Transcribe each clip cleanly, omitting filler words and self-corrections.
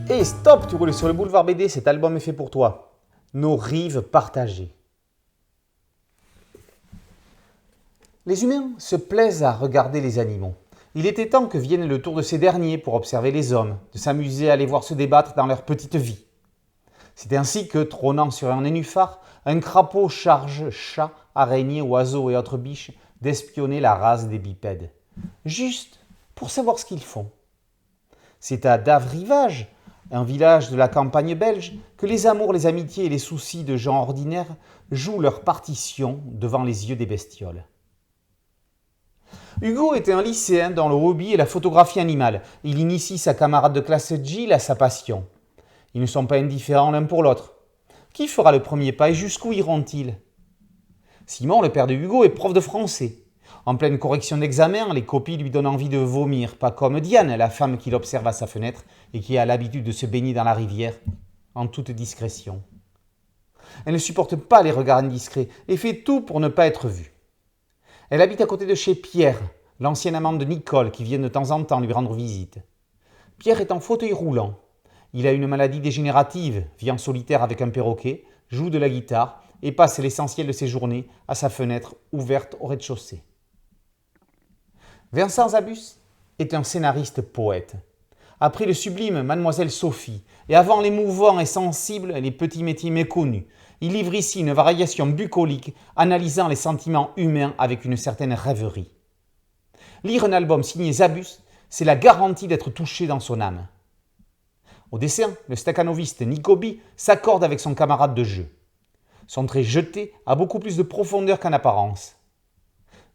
Et stop, tu roules sur le boulevard BD, cet album est fait pour toi. Nos rives partagées. Les humains se plaisent à regarder les animaux. Il était temps que vienne le tour de ces derniers pour observer les hommes, de s'amuser à les voir se débattre dans leur petite vie. C'est ainsi que, trônant sur un nénuphar, un crapaud charge chats, araignées, oiseaux et autres biches d'espionner la race des bipèdes. Juste pour savoir ce qu'ils font. C'est à Dave-Rivage, un village de la campagne belge, que les amours, les amitiés et les soucis de gens ordinaires jouent leur partition devant les yeux des bestioles. Hugo était un lycéen dont le hobby est la photographie animale. Il initie sa camarade de classe Jill à sa passion. Ils ne sont pas indifférents l'un pour l'autre. Qui fera le premier pas et jusqu'où iront-ils ? Simon, le père de Hugo, est prof de français. En pleine correction d'examen, les copies lui donnent envie de vomir, pas comme Diane, la femme qu'il observe à sa fenêtre et qui a l'habitude de se baigner dans la rivière, en toute discrétion. Elle ne supporte pas les regards indiscrets et fait tout pour ne pas être vue. Elle habite à côté de chez Pierre, l'ancien amant de Nicole, qui vient de temps en temps lui rendre visite. Pierre est en fauteuil roulant. Il a une maladie dégénérative, vit en solitaire avec un perroquet, joue de la guitare et passe l'essentiel de ses journées à sa fenêtre ouverte au rez-de-chaussée. Vincent Zabus est un scénariste poète. Après le sublime Mademoiselle Sophie et avant l'émouvant et sensible Les petits métiers méconnus, il livre ici une variation bucolique analysant les sentiments humains avec une certaine rêverie. Lire un album signé Zabus, c'est la garantie d'être touché dans son âme. Au dessin, le staccanoviste Nicobi s'accorde avec son camarade de jeu. Son trait jeté a beaucoup plus de profondeur qu'en apparence.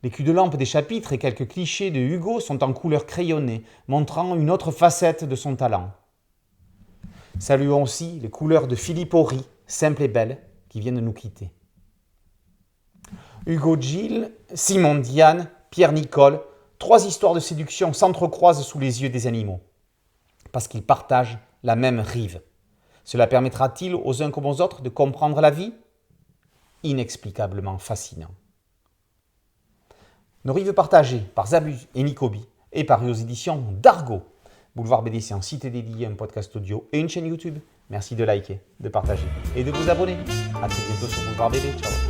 Les culs de lampe des chapitres et quelques clichés de Hugo sont en couleur crayonnée, montrant une autre facette de son talent. Saluons aussi les couleurs de Philippe Horry, simples et belles, qui viennent de nous quitter. Hugo Gilles, Simon Diane, Pierre Nicole, 3 histoires de séduction s'entrecroisent sous les yeux des animaux, parce qu'ils partagent la même rive. Cela permettra-t-il aux uns comme aux autres de comprendre la vie ? Inexplicablement fascinant. Nos rives partagées par Zabus et Nicobi et paru aux éditions d'Argo. Boulevard BD, c'est un site dédié, un podcast audio et une chaîne YouTube. Merci de liker, de partager et de vous abonner. A très bientôt sur Boulevard BD. Ciao.